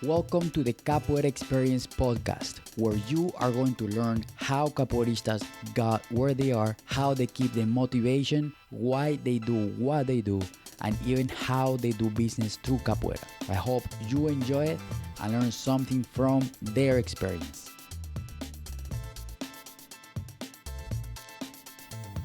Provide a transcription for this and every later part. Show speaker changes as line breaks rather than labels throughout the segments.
Welcome to the Capoeira Experience podcast, where you are going to learn how capoeiristas got where they are, how they keep the motivation, why they do what they do, and even how they do business through capoeira. I hope you enjoy it and learn something from their experience.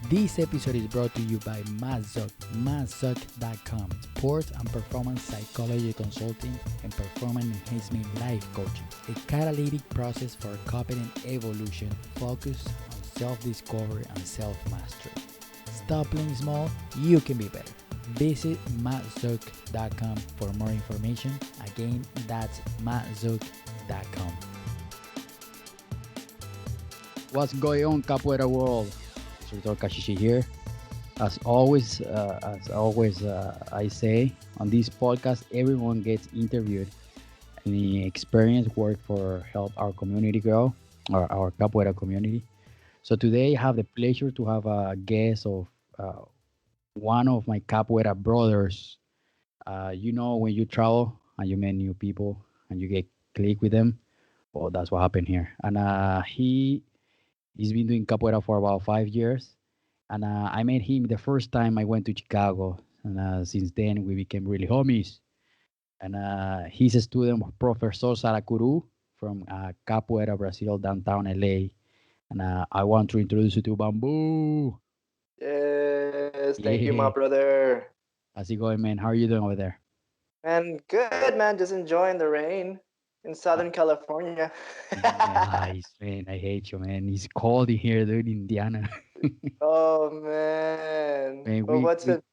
This episode is brought to you by Mazzuc, Mazzuc.com, sports and performance psychology consulting and performance enhancement life coaching, a catalytic process for competent evolution focused on self-discovery and self-mastery. Stop playing small, you can be better. Visit Mazzuc.com for more information. Again, that's Mazzuc.com. What's going on, Capoeira world? Dr. Kashishi here. As always, I say on this podcast, everyone gets interviewed and the experience work for help our community grow, or our capoeira community. So today I have the pleasure to have a guest of one of my capoeira brothers. When you travel and you meet new people and you get click with them, well, that's what happened here. And he's been doing capoeira for about 5 years. And I met him the first time I went to Chicago. And since then, we became really homies. And he's a student of Professor Saracuru from Capoeira, Brazil, downtown LA. And I want to introduce you to Bambu.
Yes, thank you, my
Yeah.
brother.
How's it going, man? How are you doing over there?
Man, good, man. Just enjoying the rain in
Uh,
Southern California.
nice, man. I hate you, man. It's cold in here, dude, in Indiana.
Oh man.
Man,
But
we,
what's
we,
it?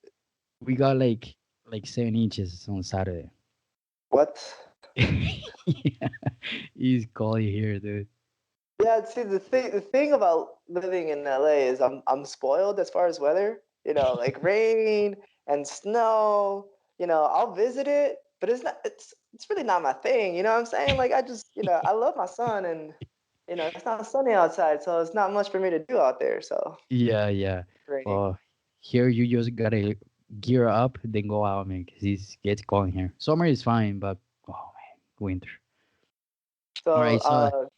we got like 7 inches on Saturday.
What?
Yeah, it's cold here, dude.
Yeah, see the thing about living in LA is I'm spoiled as far as weather. Like rain and snow. I'll visit it, but it's really not my thing. You know what I'm saying? Like I just I love my son and it's not sunny outside, so it's not much for me to do out there. So
Yeah, yeah.
raining.
Well, here you just gotta gear up, then go out, man, because it gets cold in here. Summer is fine, but oh man, winter. All
So
right, so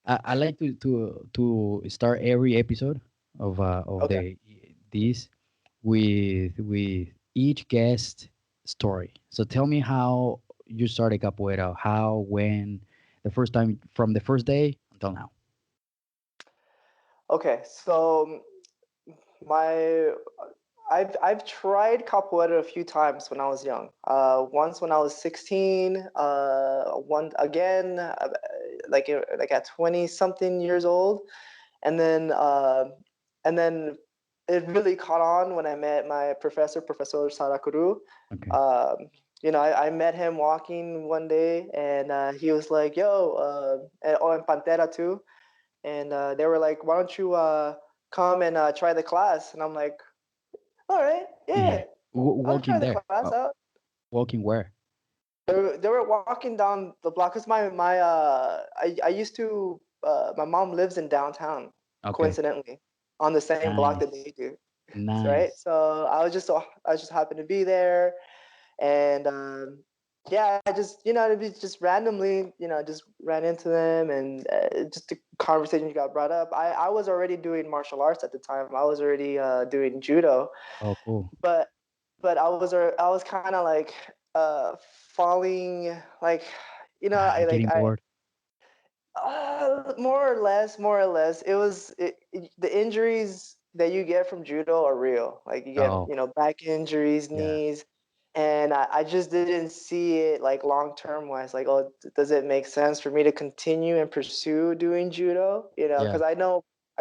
I like to start every episode of
okay.
the this with each guest story. So tell me how you started capoeira, how, when, the first time, from the first day until now.
Okay, so my I've tried capoeira a few times when I was young. Once when I was 16. One again, like at 20 something years old, and then it really caught on when I met my professor, Professor Sarakuru.
Okay.
I met him walking one day, and he was like, "Yo," and Pantera too. And they were like, "Why don't you come and try the class?" And I'm like, "All right,
Yeah.
yeah, I'll try
Walking
the
there.
class out."
Walking where?
They were walking down the block because I used to my mom lives in downtown,
Okay.
coincidentally, on the same block that they
Nice.
do. Right?
Nice.
So I just happened to be there, and yeah, I just it'd be just randomly just ran into them, and just the conversation got brought up. I was already doing martial arts at the time. I was already doing judo,
Oh, cool.
but I was kind of like falling, like
Getting
I
bored.
more or less the injuries that you get from judo are real. Like you get
Oh,
back injuries,
yeah.
knees, and I just didn't see it like long term wise. Like, oh, does it make sense for me to continue and pursue doing judo?
Yeah.
Because I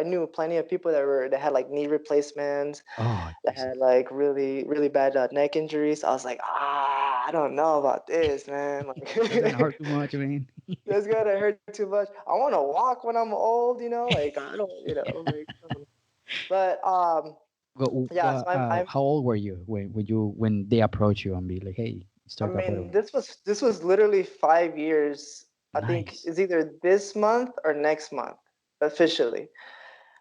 knew plenty of people that had like knee replacements,
Oh,
that
Jesus.
had like really really bad neck injuries. I was like, I don't know about this, man.
That's gonna
Like
hurt too much, man.
that's gonna hurt too much. I want to walk when I'm old, like I don't, like. But yeah. So I'm.
How old were you when they approach you and be like, "Hey,
I
start capoeira
mean,
with me"?
this was literally 5 years. I think
Nice.
it's either this month or next month officially.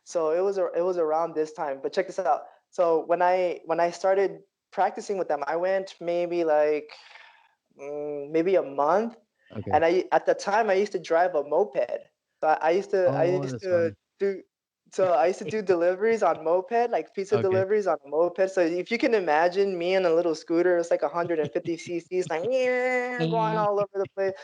So it was around this time. But check this out. So when I started practicing with them, I went maybe like maybe a month.
Okay.
And I at the time I used to drive a moped. So I
Oh,
used
that's
to
funny.
do I used to do deliveries on moped, like pizza
Okay.
deliveries on a moped. So if you can imagine me in a little scooter, it's like 150 cc's, like yeah, going all over the place.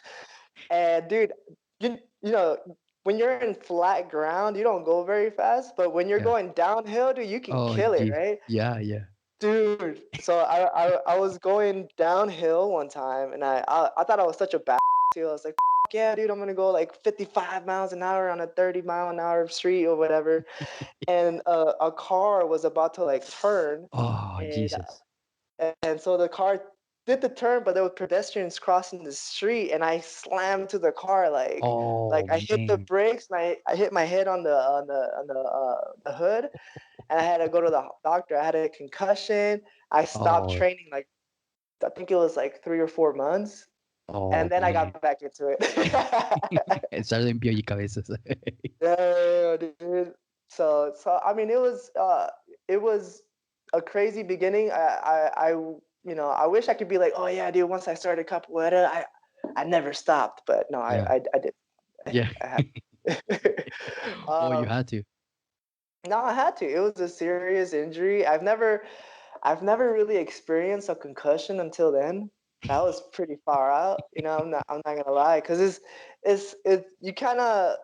And dude, you know, when you're in flat ground, you don't go very fast. But when you're
Yeah.
going downhill, dude, you can
Oh,
kill it,
gee.
right?
Yeah, yeah.
Dude, so I was going downhill one time, and I thought I was such a bad too. I was like, yeah, dude, I'm gonna go like 55 miles an hour on a 30-mile-an-hour street or whatever. And a car was about to like turn,
Oh,
and
Jesus.
so the car did the turn, but there were pedestrians crossing the street, and I slammed to the car
Oh,
I hit the
man.
brakes, and I hit my head on the hood, and I had to go to the doctor. I had a concussion. I stopped
Oh,
training like I think it was like 3 or 4 months, and
oh,
then I
man.
got back into it.
Estás en pie y cabezas.
Yeah, dude. So I mean, it was a crazy beginning. I wish I could be like, oh yeah, dude. Once I started capoeira, I never stopped. But no,
Yeah.
I did.
Yeah.
I had.
Oh, you
um,
had to.
no, I had to. It was a serious injury. I've never really experienced a concussion until then. That was pretty far out. I'm not gonna lie, because it's you kind of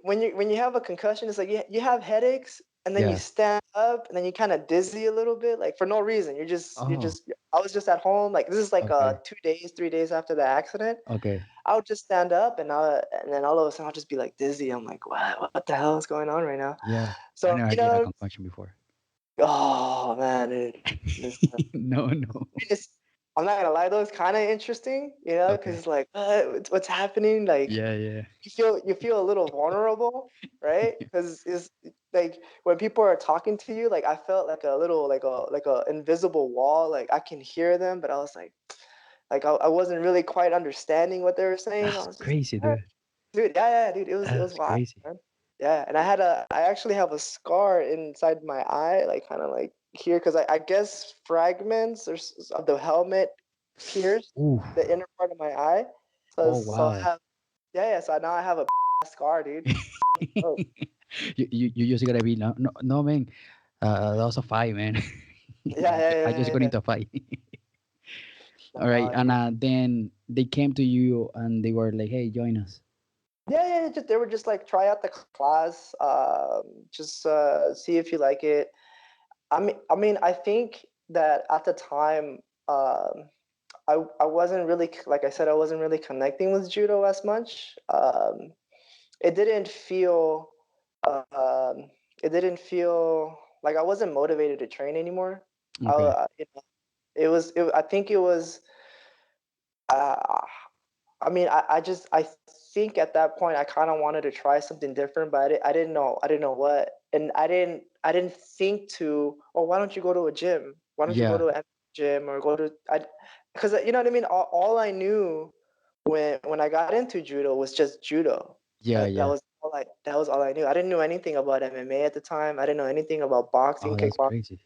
when you have a concussion, it's like you have headaches, and then you
Yeah.
stand up, and then you kind of dizzy a little bit, like for no reason. You're
Oh,
just. I was just at home, like this is like
okay.
2 days, 3 days after the accident.
Okay.
I would just stand up, and then all of a sudden I'll just be like dizzy. I'm like, what the hell is going on right now?
Yeah. I
So
never get a concussion before.
oh man, this
No, no.
it's, I'm not gonna lie though, it's kind of interesting, because
Okay.
it's like what's happening. Like
Yeah, yeah.
you feel a little vulnerable, right? Because it's like when people are talking to you, like I felt like a little like a invisible wall. Like I can hear them, but I was like I wasn't really quite understanding what they were saying. I
That's
was just
crazy,
"Ah."
dude.
Dude, yeah, dude, it was
That's
wild,
crazy.
man. Yeah, and I actually have a scar inside my eye, like kind of like here, because I guess fragments of the helmet pierced
Ooh.
the inner part of my eye.
Oh,
So I
wow.
have, yeah, so now I have a scar, dude. Oh,
You just gotta be no, no, no, man. That was a fight, man.
yeah, yeah,
I
yeah,
just
yeah,
got
yeah.
into a fight. All right,
Nah,
and
dude.
then they came to you and they were like, "Hey, join us."
Yeah, just they were just like try out the class, just see if you like it. I think that at the time, I wasn't really like I said, I wasn't really connecting with judo as much. It didn't feel um, it didn't feel like I wasn't motivated to train anymore.
Okay.
It was I think it was uh, I think at that point I kind of wanted to try something different, but I didn't know what, and I didn't think to, oh, why don't you go to a gym? Why don't you go
Yeah.
to a gym or go to because you know what I mean. All I knew when I got into judo was just judo.
Yeah. Yeah.
That was all I knew. I didn't know anything about MMA at the time. I didn't know anything about boxing,
Oh, that's
kickboxing.
crazy.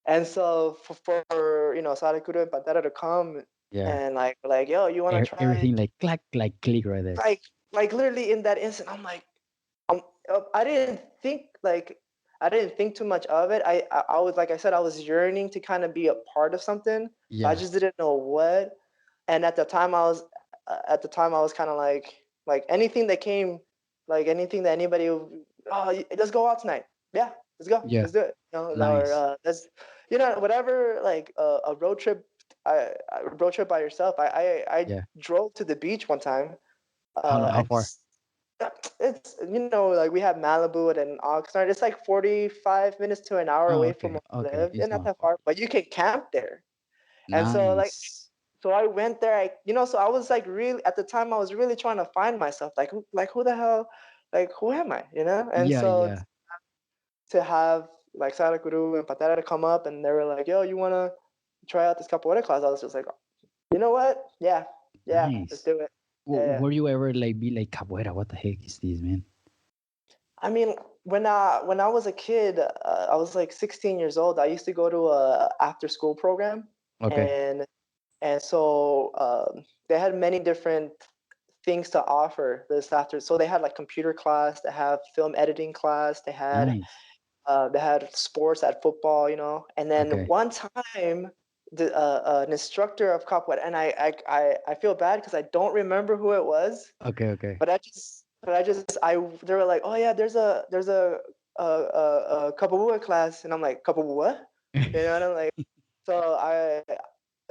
And so for Sadhguru and Pantera to come
Yeah.
and like yo, you want to try
Everything like clack, like click right there.
like literally in that instant, I'm like, um, I didn't think I didn't think too much of it. I was like I said, I was yearning to kind of be a part of something, but I
Yeah.
just didn't know what. And at the time I was kind of like anything that came, like anything that let's go out tonight. Yeah, let's go.
Yeah.
Let's do it. Or
Nice.
let's whatever like a road trip. A road trip by yourself. I
Yeah.
drove to the beach one time.
How
And
far?
it's like we have Malibu and then Oxnard. It's like 45 minutes to an hour
Oh,
away from
okay.
where I
Okay.
live.
It's
And not
not
that
far.
far, but you can camp there. And so
Nice.
so I went there. So I was like really at the time I was really trying to find myself. Who the hell, like who am I? And
Yeah.
so
Yeah.
to have like Sadhguru and Patera to come up and they were like, yo, you wanna try out this capoeira class? I was just like, you know what? Yeah, let's
Nice.
do it. Yeah.
Were you ever like be like capoeira? What the heck is this, man?
I mean, when I was a kid, I was like 16 years old. I used to go to a after school program,
Okay.
and so they had many different. things to offer this after. So they had like computer class, they have film editing class,
Nice.
they had sports at football, you know. And then
Okay.
one time, an instructor of capoeira, and I feel bad because I don't remember who it was,
Okay. Okay.
but I they were like, oh yeah, there's a capoeira class, and I'm like, capoeira, you know, and I'm like, so I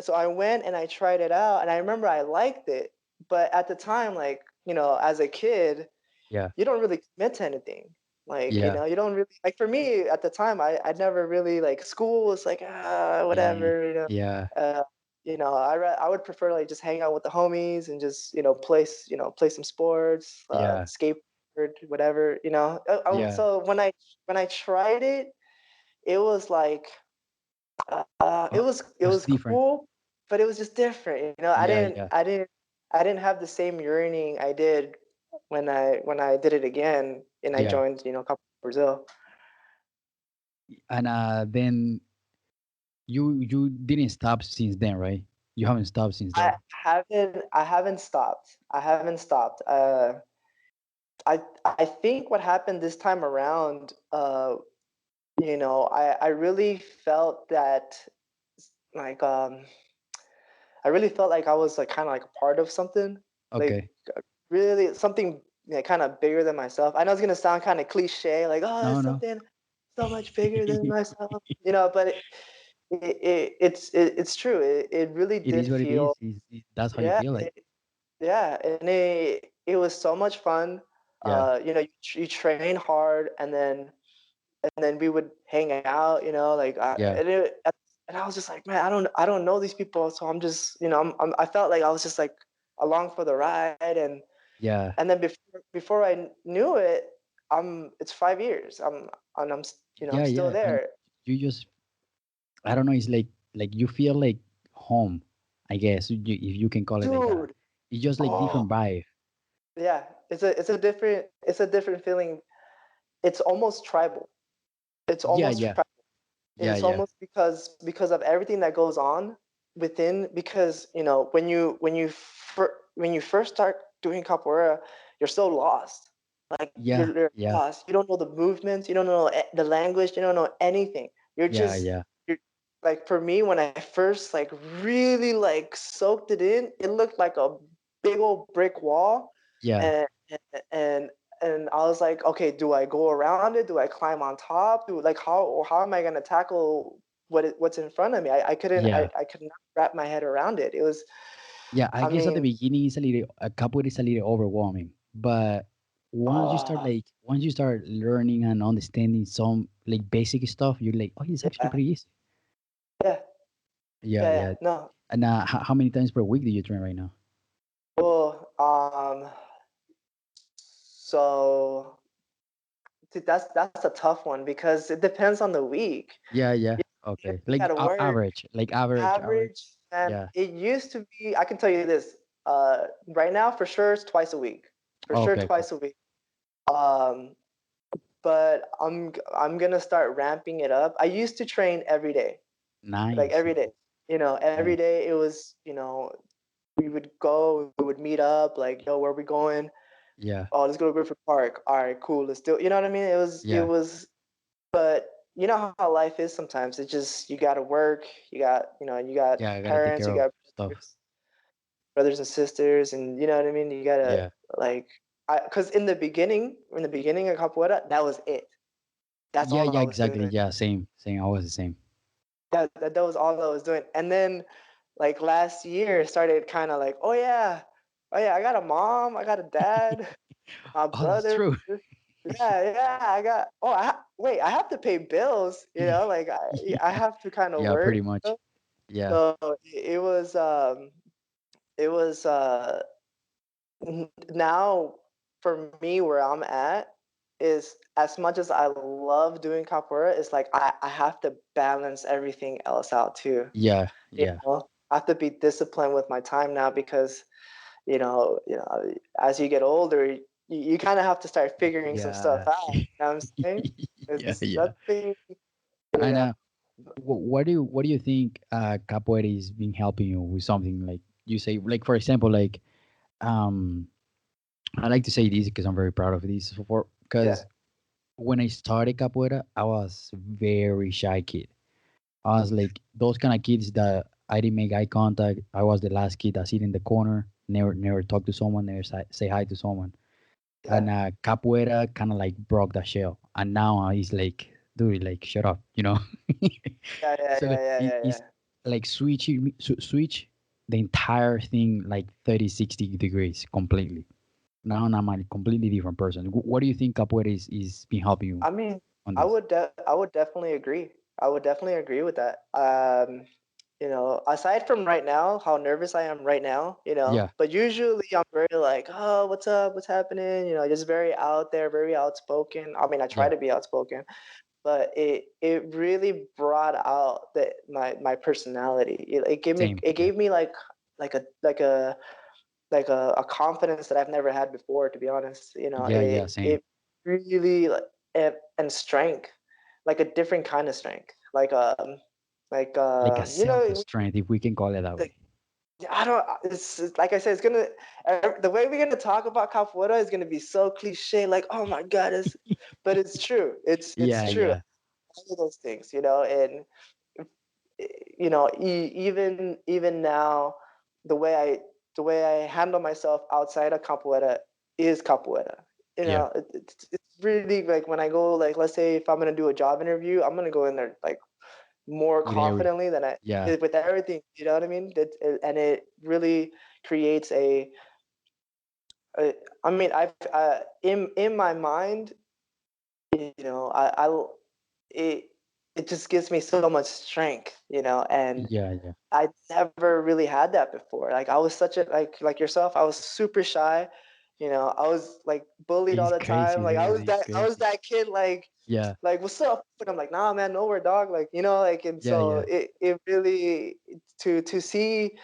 so I went and I tried it out, and I remember I liked it, but at the time, like, you know, as a kid,
Yeah.
you don't really commit to anything. Like, you
Yeah.
know, you don't really like, for me at the time, I never really like, school was like,
Yeah.
whatever,
Yeah.
uh, I would prefer like just hang out with the homies and just, play some sports,
Yeah.
skateboard, whatever, you know.
Yeah.
So when I tried it, it was like,
Oh,
it
was
was
different.
cool, but it was just different. You know,
Yeah. Yeah.
I didn't have the same yearning I did when I did it again and I
Yeah.
joined, Couple Brazil.
And then you didn't stop since then, right? You haven't stopped since that.
I haven't stopped. I haven't stopped. I think what happened this time around, I really felt that, like, I really felt like I was like kind of like a part of something, like,
Okay.
really something, kind of bigger than myself. I know it's gonna sound kind of cliche, like, oh,
No,
it's
no.
something so much bigger than myself, but it's true. It really
It
did
is what it is.
feel,
That's how you
yeah,
feel like.
yeah, and it was so much fun.
Yeah.
You train hard, and then we would hang out, like,
Yeah.
and I was just like, man, I don't know these people, so I'm just, I felt like I was just like along for the ride,
Yeah.
and then before I knew it, it's 5 years. I'm
Yeah.
still
Yeah. And
there,
you just, I don't know. It's like you feel like home. I guess if you can call it like that.
dude.
It's just like
Oh
different vibe.
yeah, it's a different feeling. It's almost tribal. It's
Yeah.
almost
Yeah.
tribal.
Yeah.
It's
Yeah.
almost because of everything that goes on within. Because when you first start doing capoeira, you're so lost. Like,
Yeah.
you're
Yeah.
lost. You don't know the movements. You don't know the language. You don't know anything.
Yeah. Yeah.
You're like, for me, when I first like really like soaked it in, it looked like a big old brick wall,
Yeah.
and and and I was like, okay, do I go around it? Do I climb on top? How am I gonna tackle what's in front of me?
Yeah.
I could not wrap my head around it. It was,
Yeah, I
I
guess at the
mean,
beginning it's a couple is a little overwhelming, but
oh
once you start learning and understanding some like basic stuff, you're like, oh, it's actually
yeah,
pretty easy.
yeah,
Yeah,
yeah,
yeah.
yeah. No,
And how many times per week do you train right now?
well, so that's a tough one because it depends on the week.
Yeah, yeah.
You
Okay, like
gotta work.
average.
Average, and
Yeah.
it used to be. I can tell you this. Right now, for sure, it's twice a week. For
Oh,
sure,
okay, cool.
twice a week. Um, but I'm gonna start ramping it up. I used to train every day, like
Nice,
every day. Every
nice.
day it was, we would go, we would meet up, like, yo, where we going?
Yeah,
Oh, let's go to Griffith Park. All right, cool. Let's do. You know what I mean? It
yeah.
was, but you know how life is sometimes. It's just, you got to work. You got
Yeah, I gotta take
parents.
care
You
of
got
stuff.
brothers and sisters, and you know what I mean. You gotta,
Yeah.
like, because in the beginning of capoeira, that was it. That's
Yeah,
all
yeah,
I was
exactly.
doing.
Yeah, same, same. I was the same.
That was all I was doing. And then, like, last year, started kind of like, oh yeah, I got a mom, I got a dad, my
Oh, that's
brother.
true.
Yeah, I got. Oh, wait, I have to pay bills. Like, I have to kind of
Yeah,
work.
pretty much. Yeah.
So it was now, for me, where I'm at, is, as much as I love doing capoeira, it's like I have to balance everything else out too.
Yeah, yeah,
I have to be disciplined with my time now because, as you get older, you kind of have to start figuring some stuff
yeah,
out. You know what I'm saying?
yeah,
It's
yeah.
nothing, you
And
know.
what do you think capoeira is been helping you with something like you say like for example like I like to say this because I'm very proud of this. For
Yeah,
because when I started capoeira, I was very shy kid. I was like those kind of kids that I didn't make eye contact. I was the last kid that sit in the corner, never talk to someone, never say hi to someone.
yeah,
And capoeira kind of like broke the shell. And now he's like, dude, like shut up, you know.
yeah, yeah,
So
yeah, yeah, yeah,
it's
yeah.
like switch the entire thing like 30, 60 degrees completely. Now I'm a completely different person. What do you think capoeira is been helping you
I mean,
on this?
I would definitely agree. I would definitely agree with that. Aside from right now, how nervous I am right now,
Yeah,
but usually I'm very like, oh, what's up? What's happening? Just very out there, very outspoken. I mean, I try
yeah,
to be outspoken, but it really brought out my personality.
same.
It
Yeah,
gave me like a like a a confidence that I've never had before, to be honest.
yeah, same.
It really and strength, like a different kind of strength,
Like a
you
self
know,
strength, if we can call it that
like
way.
I don't. It's like I said, it's gonna the way we're gonna talk about capoeira is gonna be so cliche, like oh my god, but it's true. It's
Yeah,
true.
yeah,
All of those things, and even now, the way I the way I handle myself outside of capoeira is capoeira.
yeah.
It's really like when I go, like, let's say if I'm gonna do a job interview, I'm gonna go in there like more
With every,
confidently than I
yeah,
with everything. You know what I mean? And it really creates a I mean, I've in my mind, I it it just gives me so much strength, and
yeah, yeah.
I never really had that before. Like I was such a like yourself, I was super shy. I was like bullied all
It's
the time.
crazy,
Like
dude. It's
I was
crazy.
that kid
Yeah,
like what's up? And I'm like, nah man, nowhere dog. Like, like and
yeah,
so
yeah,
it really to see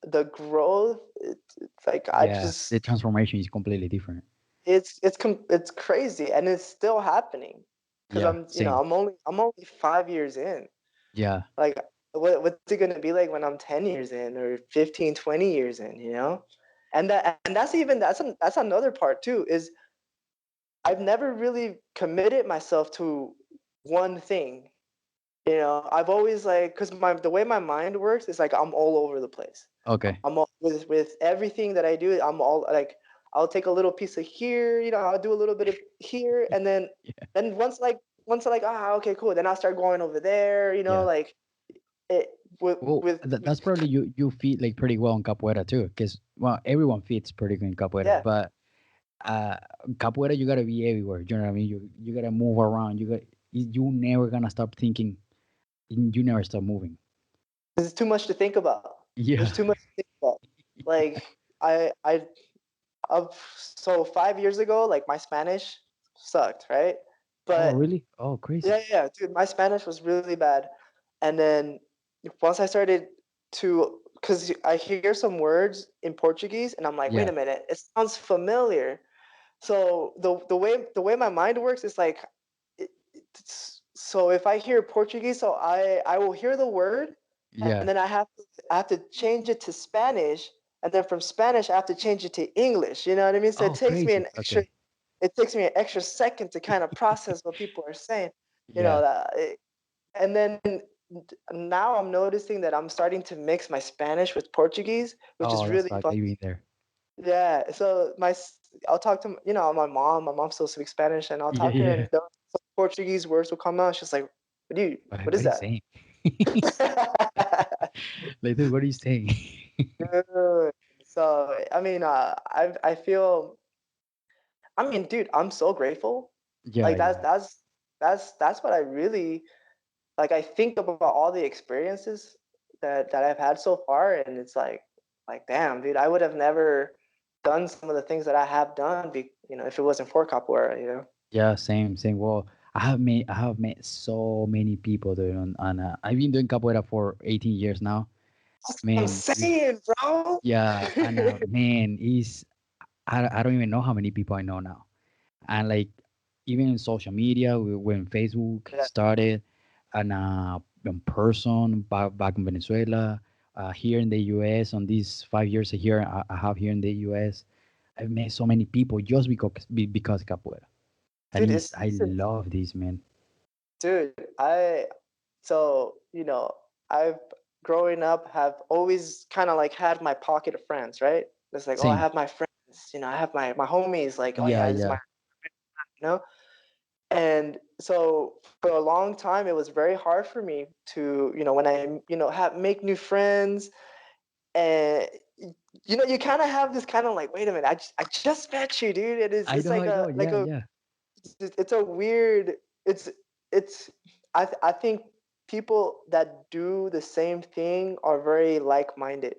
the growth, it's like I
yeah. The
just
transformation is completely different.
it's crazy and it's still happening because
Yeah, same.
I'm only 5 years in.
Yeah,
Like, what's it gonna be like when I'm 10 years in or 15, 20 years in, And that's another part too, is I've never really committed myself to one thing. I've always like, because the way my mind works is like I'm all over the place.
okay.
I'm all, with everything that I do, I'm all like I'll take a little piece of here, I'll do a little bit of here, and then
Yeah,
then once I like, okay, cool, then I'll start going over there,
yeah.
like it
Well,
with
that's probably you fit like pretty well in capoeira too, because well, everyone fits pretty good in capoeira.
yeah.
But uh, capoeira, you gotta be everywhere. You know what I mean? You gotta move around. You never gonna stop thinking. You never stop moving.
There's too much to think about. There's
Yeah.
too much to think about. Like I of so 5 years ago, like my Spanish sucked, right?
Oh,
But
really? Oh,
yeah,
crazy.
yeah, yeah, dude, my Spanish was really bad. And then once I started because I hear some words in Portuguese, and I'm like, wait
Yeah.
a minute, it sounds familiar. So the way my mind works is like, so if I hear Portuguese, so I will hear the word, and
Yeah.
then I have to change it to Spanish, and then from Spanish I have to change it to English. You know what I mean? So
Oh, crazy. Okay.
it takes me an extra second to kind of process what people are saying. You know
Yeah.
that, and then now I'm noticing that I'm starting to mix my Spanish with Portuguese, which
Oh,
is
that's
really
like
fun.
I've been there.
Yeah, so I'll talk to my mom. My mom still speaks Spanish, and I'll
Yeah,
talk to her,
yeah.
and some Portuguese words will come out. She's like, What
What
is
are you
that?"
saying? Like, dude, what are you saying?
Dude. So I mean, I feel. I mean, dude, I'm so grateful.
Yeah,
Like
yeah.
that's what I really like. I think about all the experiences that I've had so far, and it's like damn, dude, I would have never done some of the things that I have done, if it wasn't for capoeira.
Yeah, same, same. Well, I have met so many people doing and I've been doing capoeira for 18 years now.
I'm
Man,
saying, bro.
yeah, and man, is I don't even know how many people I know now. And like even in social media, when Facebook
Yeah.
started, and in person back in Venezuela, here in the U.S. on these 5 years here I have here in the U.S. I've met so many people just because capoeira, and
Dude,
it's I love this, man.
dude, so, I've growing up have always kind of like had my pocket of friends, right? It's like, oh, I
Same.
have my friends, I have my homies, like, oh
Yeah,
yeah, this is my,
yeah,
you know? And so for a long time, it was very hard for me to, when I, have make new friends, and you kind of have this kind of like, wait a minute, I just met you, dude. It's like
I know.
like
Yeah,
a
yeah,
it's a weird it's I think people that do the same thing are very like-minded,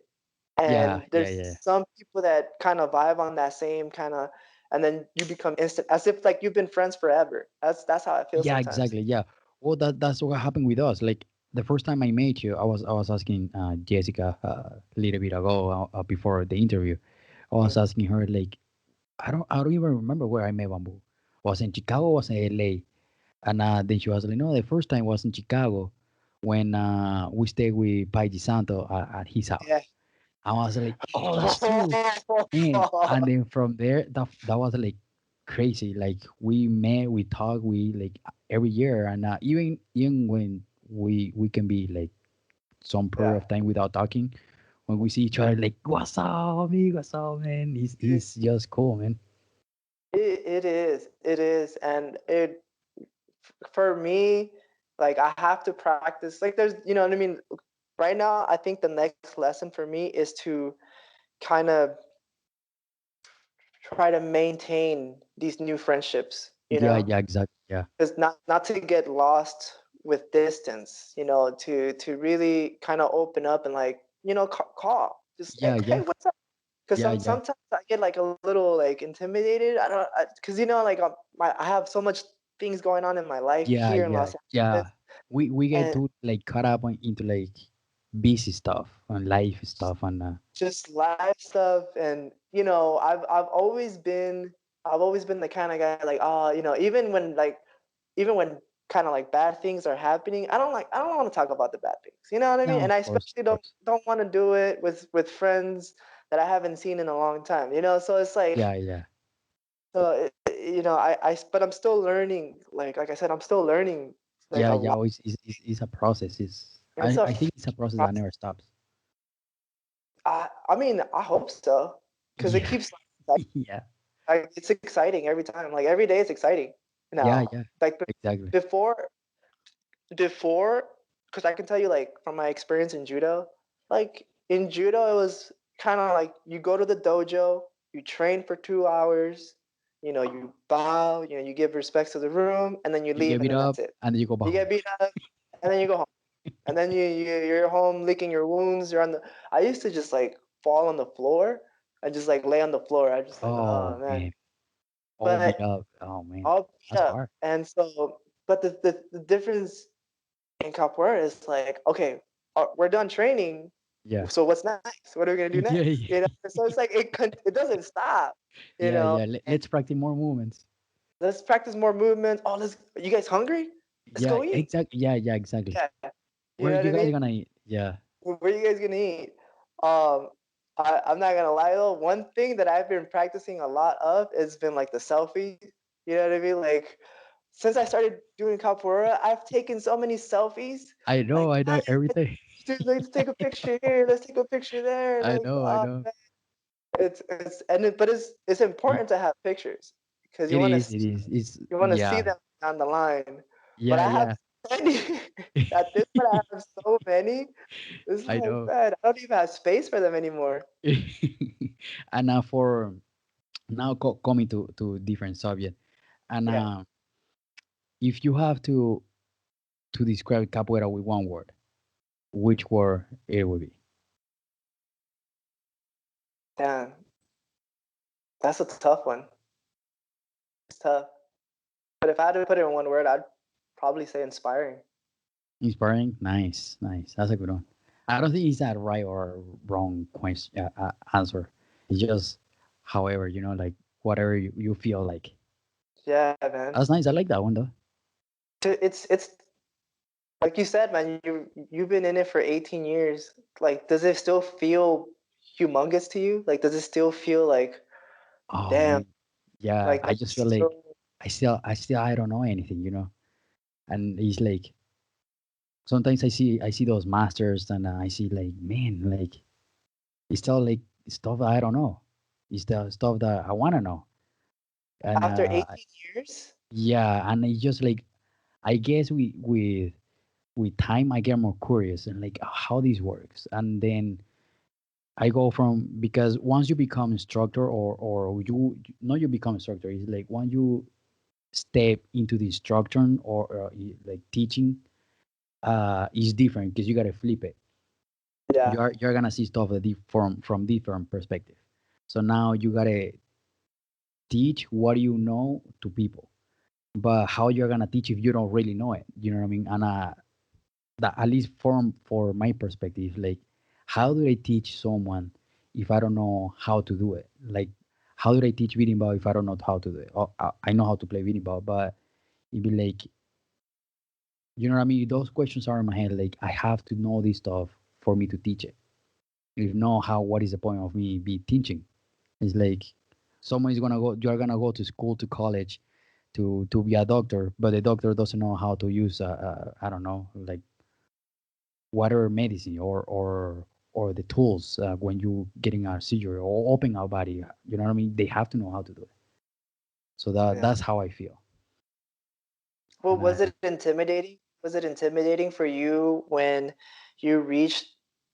yeah,
and
yeah,
there's
yeah.
some people that kind of vibe on that same kind of, and then you become instant as if like you've been friends forever. That's how I feel
Yeah,
sometimes.
exactly. Yeah. Well, that's what happened with us. Like the first time I met you, I was asking Jessica a little bit ago before the interview. I was
Mhm.
asking her like I don't even remember where I met Bambu. Was in Chicago, was in LA, and then she was like, no, the first time was in Chicago when we stayed with Pai Santo at his house.
Yeah.
I was like, oh, that's true. And then from there, that was like crazy. Like we met, we talk, we like every year, and even when we can be like some period
Yeah.
of time without talking, when we see each other, like what's up, amigo, what's up, man? He's just cool, man.
It is, and it for me, like I have to practice. Like there's, you know what I mean. Right now, I think the next lesson for me is to kind of try to maintain these new friendships.
Yeah, yeah, exactly. Yeah,
Because not to get lost with distance. To really kind of open up and like call, just
yeah,
hey,
yeah,
what's up? Because
yeah, yeah,
sometimes I get like a little like intimidated. I don't, because like I have so much things going on in my life
yeah,
here in
yeah,
Los
yeah.
Angeles,
We get
and
to like caught up into like busy stuff and life stuff and
just life stuff. And I've always been the kind of guy like, oh, even when kind of like bad things are happening, I don't want to talk about the bad things. You know what I mean?
no,
And
of
I
course,
especially
of course.
don't want to do it with friends that I haven't seen in a long time. So it's
Yeah,
like,
yeah.
but I'm still learning. Like I said, I'm still learning like
Yeah,
a
yeah.
lot.
It's a process.
It's a
I think it's a process that
process.
never stops.
I mean, I hope so, because it
Yeah,
keeps like,
yeah,
it's exciting every time. Like every day, it's exciting
yeah,
now.
yeah.
Like
Exactly.
before, before, because I can tell you like from my experience in judo, like in judo, it was kind of like you go to the dojo, you train for 2 hours, you bow, you give respects to the room, and then you
You
leave,
give
and
it
then
up
that's it.
and then you go back
You
home.
get beat up, and then you go home, and then you're home licking your wounds. You're on the. I used to just like fall on the floor and just like lay on the floor. I just like, oh
Oh
man,
man, all beat
but
up. Oh man,
all beat
that's
up,
hard.
and so, but the difference in capoeira is like, okay, we're done training.
Yeah,
So what's next? What are we gonna do
yeah,
next?
yeah,
So it's like it doesn't stop.
yeah, yeah.
And
Let's practice more movements.
let's practice more movements. Oh, let's. You guys hungry? Let's
Yeah,
go eat.
exactly. Yeah, yeah, exactly.
Yeah, you
Where
know what
you
I
guys
mean.
gonna eat? Yeah,
Where are you guys gonna eat? Um, I'm not gonna lie though. One thing that I've been practicing a lot of has been like the selfie. You know what I mean? Like since I started doing capoeira, I've taken so many selfies. Like,
I know
"Guys,
everything.
dude, let's take a picture here. Let's take a picture there." Like,
I
oh,
know.
man, but it's
Y-
important to have pictures because
It is, it is. It's
you want to see
yeah,
them down the line. But
yeah,
I have
yeah.
so many. At this point, I have so many. It's
I
like,
know.
man, I don't even have space for them anymore.
And for now coming to different subject, and
Yeah,
if you have to describe capoeira with one word, which word it would be?
damn, that's a tough one. It's tough. But if I had to put it in one word, I'd probably say inspiring.
Inspiring. Nice, nice. That's a good one. I don't think it's that right or wrong question answer. It's just however, like whatever you feel like.
Yeah, man.
That's nice. I like that one though.
It's like you said, man. You've been in it for 18 years. Like, does it still feel humongous to you? Like, does it still feel like
Oh
Damn,
man, yeah.
like
I just feel
that's
like
so.
I don't know anything, you know. And it's like sometimes I see those masters, and I see like, man, like it's still like stuff that I don't know. It's the stuff that I want to know. And
After 18 years?
yeah, and it's just like I guess with time I get more curious and like how this works, and then I go from, because once you become instructor, or you not you become instructor, it's like once you step into the instructor, like teaching, is different because you gotta flip it.
Yeah,
You're gonna see stuff that from different perspective. So now you gotta teach what you know to people, but how you're gonna teach if you don't really know it? You know what I mean? And that, at least for my perspective, like how do I teach someone if I don't know how to do it? Like how do I teach beating ball if I don't know how to do it? Oh, I know how to play beating ball, but it'd be like, you know what I mean? Those questions are in my head. Like I have to know this stuff for me to teach it. If no, how, what is the point of me be teaching? It's like someone is gonna go. You're gonna go to school, to college, to be a doctor, but the doctor doesn't know how to use I don't know, like whatever medicine, or the tools when you getting a surgery or opening our body. You know what I mean? They have to know how to do it. So
yeah.
that's how I feel.
Well,
And
was it intimidating? Was it intimidating for you when you reached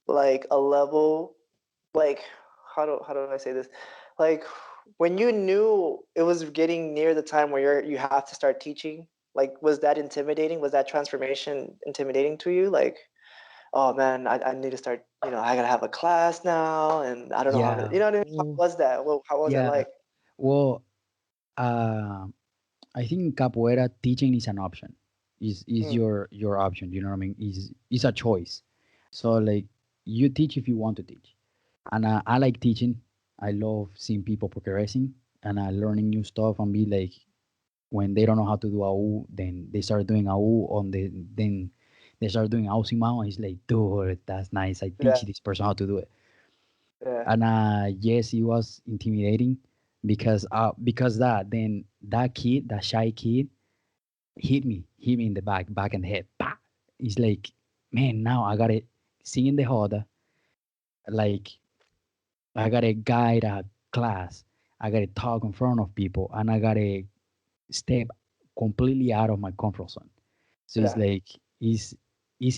like a level, like how do I say this? Like when you knew it was getting near the time where you have to start teaching, like was that intimidating? Was that transformation intimidating to you? Like, oh man, I need to start, I gotta have a class now and I don't know how to,
yeah,
you know what I mean? How
oh,
was that? Well, how was it
yeah.
like?
Well, uh, I think capoeira teaching is an option. Is
Mm,
your option? You know what I mean? Is a choice. So like you teach if you want to teach, and I like teaching. I love seeing people progressing, and learning new stuff, and be like, when they don't know how to do a U, then they start doing a U on the then they start doing ausimao. It's like, dude, that's nice. I teach
yeah,
this person how to do it.
yeah,
And yes, it was intimidating, because that kid, that shy kid, hit me in the back and the head. Bah! It's like, man, now I gotta sing in the roda, like I gotta guide a class, I gotta talk in front of people, and I gotta step completely out of my comfort zone. So it's
yeah.
like it's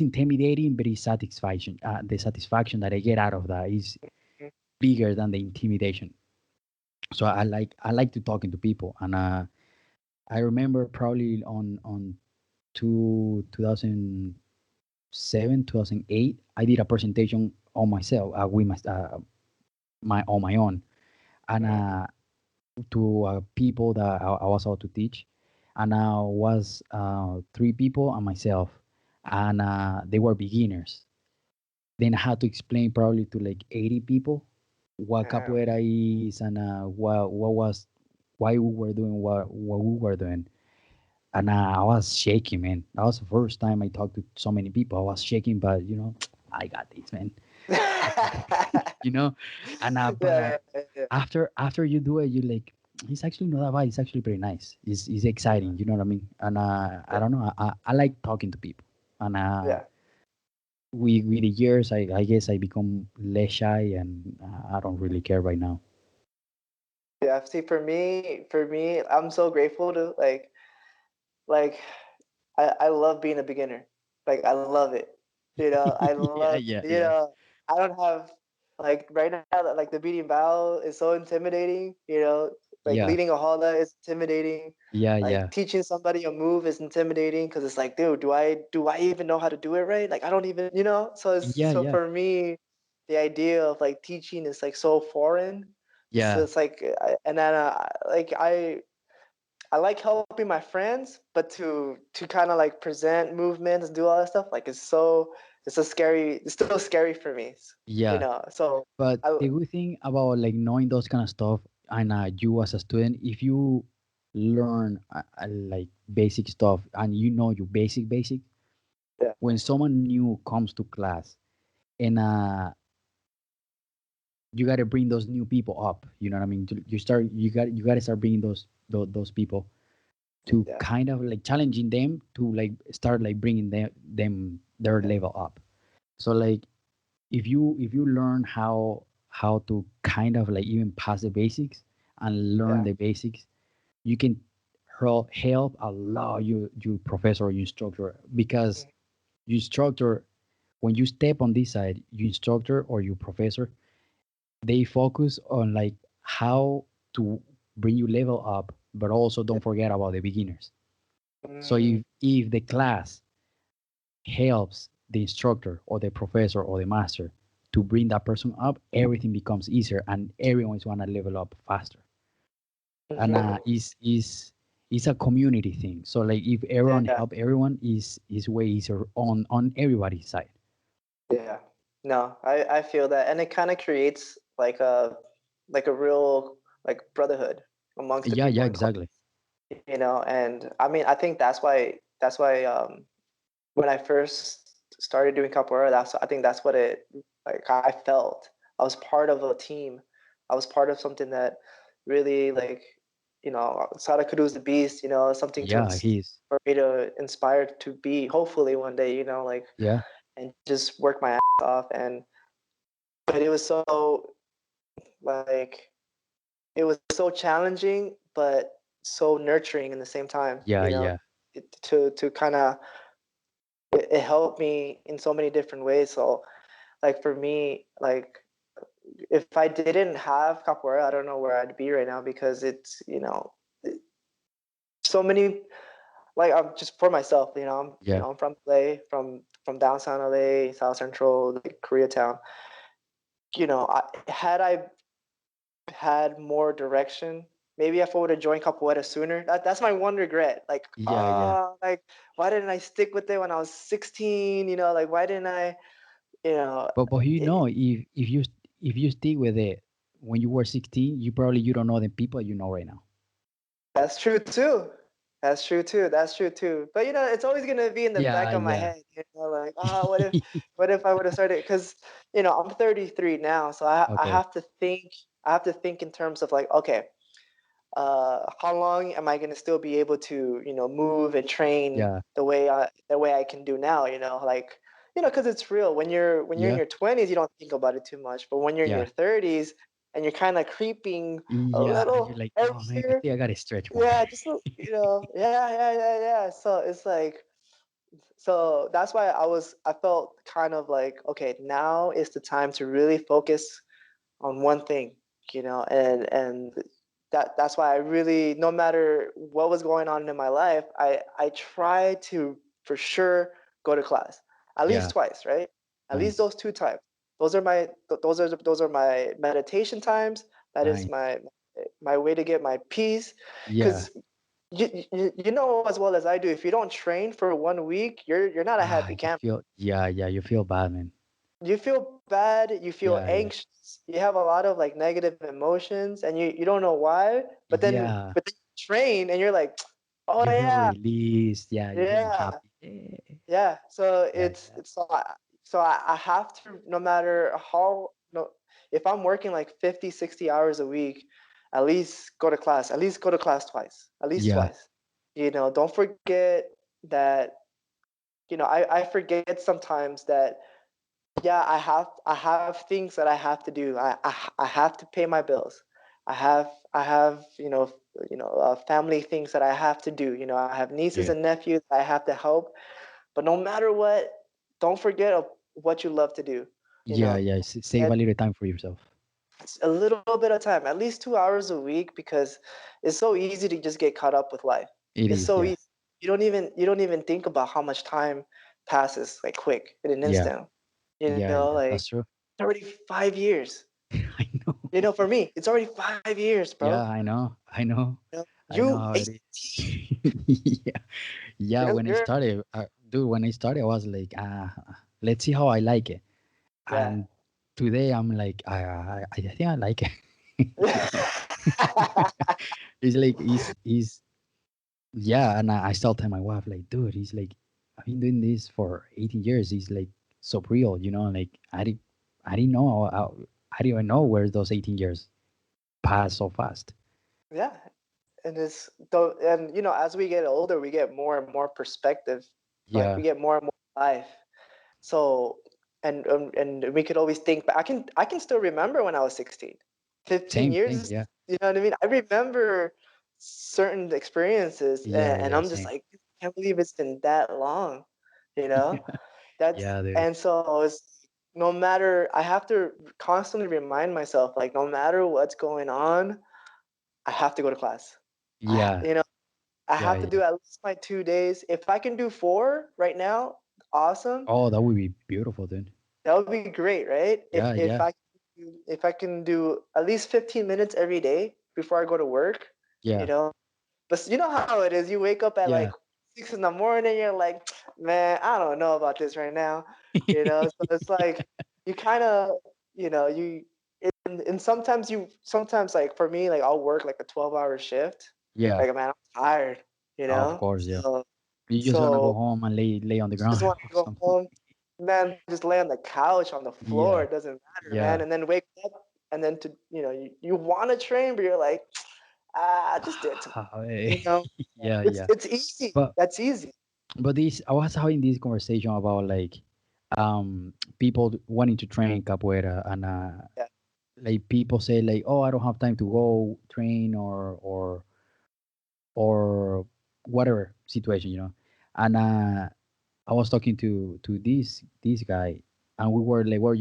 intimidating, but it's satisfaction. The satisfaction that I get out of that is
Mm,
bigger than the intimidation. So I like to talking to people, and I remember probably on 2007, 2008, I did a presentation on myself, with my on my own, and
mm,
to people that I was out to teach, and I was three people and myself, and they were beginners. Then I had to explain probably to like 80 people what
damn.
capoeira is, and what was, why we were doing what we were doing. And I was shaking, man. That was the first time I talked to so many people. I was shaking, but I got this, man. I got you know. And
Yeah,
but
yeah, yeah,
after you do it, you like, it's actually not that bad. It's actually pretty nice. It's exciting. You know what I mean? And I
yeah,
don't know. I like talking to people, and
yeah.
with the years, I guess I become less shy, and I don't really care right now.
Yeah. See, for me, I'm so grateful to like I love being a beginner. Like I love it. I
Yeah,
love,
yeah, yeah,
I don't have like right now like the beating bow is so intimidating, like
yeah,
leading a holla is intimidating.
yeah,
Like
yeah,
teaching somebody a move is intimidating because it's like, dude, do I even know how to do it right? Like I don't even, so
yeah,
so
yeah,
for me, the idea of like teaching is like so foreign. So
yeah,
it's like, and then like I like helping my friends, but to kind of like present movements and do all that stuff, like it's so scary. It's still scary for me,
yeah.
So
But
I
the good thing about like knowing those kind of stuff, and you as a student, if you learn like basic stuff, and your basic,
yeah
when someone new comes to class, and you got to bring those new people up. You know what I mean? You got to start bringing those people to
Yeah.
kind of like challenging them to like start like bringing them their
Yeah.
level up. So like if you learn how to kind of like even pass the basics and learn
Yeah.
the basics, you can help a lot you professor or you instructor, because
Mm.
you instructor, when you step on this side, you instructor or you professor, they focus on like how to bring you level up, but also
Yeah.
don't forget about the beginners. So
Mm.
if the class helps the instructor or the professor or the master to bring that person up, everything becomes easier and everyone's want to level up faster. And
Mhm.
is a community thing. So like if everyone
Yeah.
help everyone, is way easier on everybody's side.
Yeah. No, I feel that, and it kind of creates like a real like brotherhood amongst the
Yeah,
people
yeah,
in class,
exactly.
you know. And I mean, I think that's why when I first started doing capoeira, I think that's what it like I felt. I was part of a team. I was part of something that really like, you know, Sadhguru's the beast, you know, something
Yeah, he's
for me to inspire to be hopefully one day, you know, like,
yeah,
and just work my ass off. And but it was so like it was so challenging but so nurturing in the same time,
yeah,
you know,
yeah,
to kind of it helped me in so many different ways. So like for me, like if I didn't have capoeira, I don't know where I'd be right now, because it's, you know, so many, like I'm just for myself, you know,
yeah,
I'm from LA, from downtown LA, South Central, like Koreatown. You know, had I had more direction, maybe if I would have joined capoeira sooner. That's my one regret.
yeah, yeah.
Like why didn't I stick with it when I was 16? You know, like why didn't I? You know,
But you
it,
know, if you stick with it when you were 16, you don't know the people you know right now.
that's true too. That's true too. That's true too. But you know, it's always gonna be in the back
Yeah,
of my
yeah.
head. You know, like, what if I would have started? Because you know, I'm 33 now, so I
Okay.
have to think. I have to think in terms of like, okay, how long am I gonna still be able to, you know, move and train
Yeah,
the way I can do now? You know, like, you know, because it's real. When you're in
yeah,
your 20s, you don't think about it too much, but when you're in
yeah,
your 30s and you're kind of creeping a
yeah. And you're
little
like,
every
oh man, I
year,
think I gotta stretch more.
yeah, just you know, yeah, yeah, yeah, yeah. So it's like, so that's why I felt kind of like, okay, now is the time to really focus on one thing, you know, and that's why I really, no matter what was going on in my life, I try to for sure go to class at least
Yeah,
twice, right? At least
nice,
those two times. Those are my meditation times. That is
nice.
my way to get my peace,
Yeah.
because you know as well as I do, if you don't train for 1 week, you're not a happy
You
camper.
feel, yeah, yeah. You feel bad, man.
You feel bad, you feel
Yeah, yeah,
anxious, you have a lot of like negative emotions, and you don't know why,
yeah.
but then you train and you're like, oh
You feel
yeah,
released. Yeah, you feel
yeah,
happy. Yeah,
yeah. So
yeah, yeah,
I have to, no matter how, no, if I'm working like 50, 60 hours a week, at least go to class twice, at least
yeah,
twice. You know, don't forget that, you know, I forget sometimes that, yeah, I have things that I have to do. I have to pay my bills. I have, family things that I have to do. You know, I have nieces
yeah,
and nephews that I have to help. But no matter what, don't forget what you love to do. You
yeah,
know,
yeah. Save a little time for yourself.
it's a little bit of time, at least 2 hours a week, because it's so easy to just get caught up with life.
It
It's
is.
so
Yeah,
easy. You don't even think about how much time passes like quick in an
yeah,
instant. You
yeah,
know,
yeah.
like
That's true.
it's already 5 years.
I know.
You know, for me, it's already 5 years, bro.
Yeah, I know. I know.
You know,
I know
you
how it is.
18,
Yeah, yeah.
you're
When I
you're
started, dude, when I started, I was like, let's see how I like it.
yeah.
And today, I'm like, I think I like it. It's like, yeah. And I still tell my wife, like, dude, he's like, I've been doing this for 18 years. He's like, so real, like, I didn't know I didn't even know where those 18 years passed so fast.
Yeah, and it's though, and as we get older, we get more and more perspective. Like we
Yeah,
get more and more life. So, and we could always think back. I can still remember when I was 16. 15
same
years,
thing. Yeah,
you know what I mean? I remember certain experiences,
yeah,
and
yeah,
I'm just
same.
like, I can't believe it's been that long, you know? That's
Yeah, dude.
and so it's no matter I have to constantly remind myself, like no matter what's going on, I have to go to class. I
Yeah,
you know, I
yeah,
have to
yeah.
do at least my 2 days. If I can do four right now, awesome.
Oh, that would be beautiful, dude.
That would be great, right? If
Yeah,
if
yeah,
I if I can do at least 15 minutes every day before I go to work, you
yeah,
know. But you know how it is. You wake up at like
yeah,
6 in the morning. You're like, man, I don't know about this right now. So it's like you kind of, you and sometimes like for me, like I'll work like a 12-hour shift.
yeah.
Like man, I'm tired.
Of course, yeah.
So
You just wanna go
so
home and lay on the
just
ground
want
or
to go
something.
home, man. Just lay on the couch on the floor.
Yeah,
It doesn't matter, man.
yeah.
And then wake up and then you want to train, but you're like, just do it tomorrow. You know,
Yeah,
it's
yeah.
it's easy.
But
That's easy.
this I was having this conversation about like people wanting to train capoeira and
Yeah.
like people say like, oh, I don't have time to go train or whatever situation, and I was talking to this guy, and we were like, well,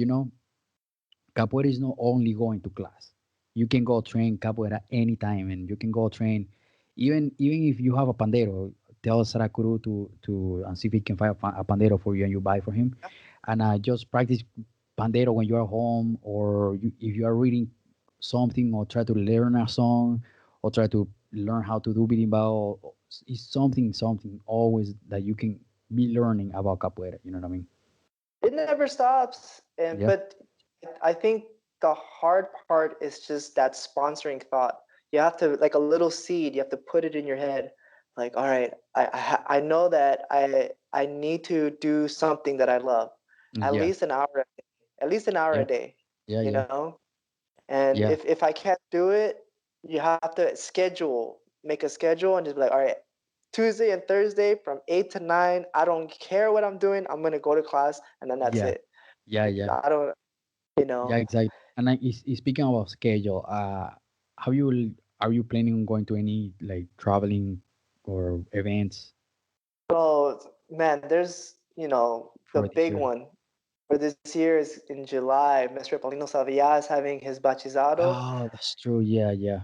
capoeira is not only going to class. You can go train capoeira anytime, and you can go train even if you have a pandero. Tell Sarakuru to and see if he can find a pandero for you, and you buy for him, and just practice pandero when you are home, or if you are reading something, or try to learn a song, or try to learn how to do berimbau. It's something always that you can be learning about capoeira. You know what I mean?
It never stops. And
Yeah,
but I think the hard part is just that sponsoring thought. You have to like a little seed. You have to put it in your head. Like, all right, I know that I need to do something that I love, at
yeah,
least an hour, at least an hour
yeah,
a day.
yeah,
You
yeah,
know, and
yeah,
if I can't do it, you have to make a schedule, and just be like, all right, Tuesday and Thursday from 8 to 9. I don't care what I'm doing. I'm gonna go to class, and then that's
yeah,
it.
yeah,
Like,
yeah.
I don't, you
Yeah,
know.
exactly. And speaking about schedule, how are you planning on going to any like traveling or events
So man, there's the
for this
big
year?
one for this year is in July. Mr. Paulino Savia is having his bachizado
Oh, that's true. Yeah, yeah,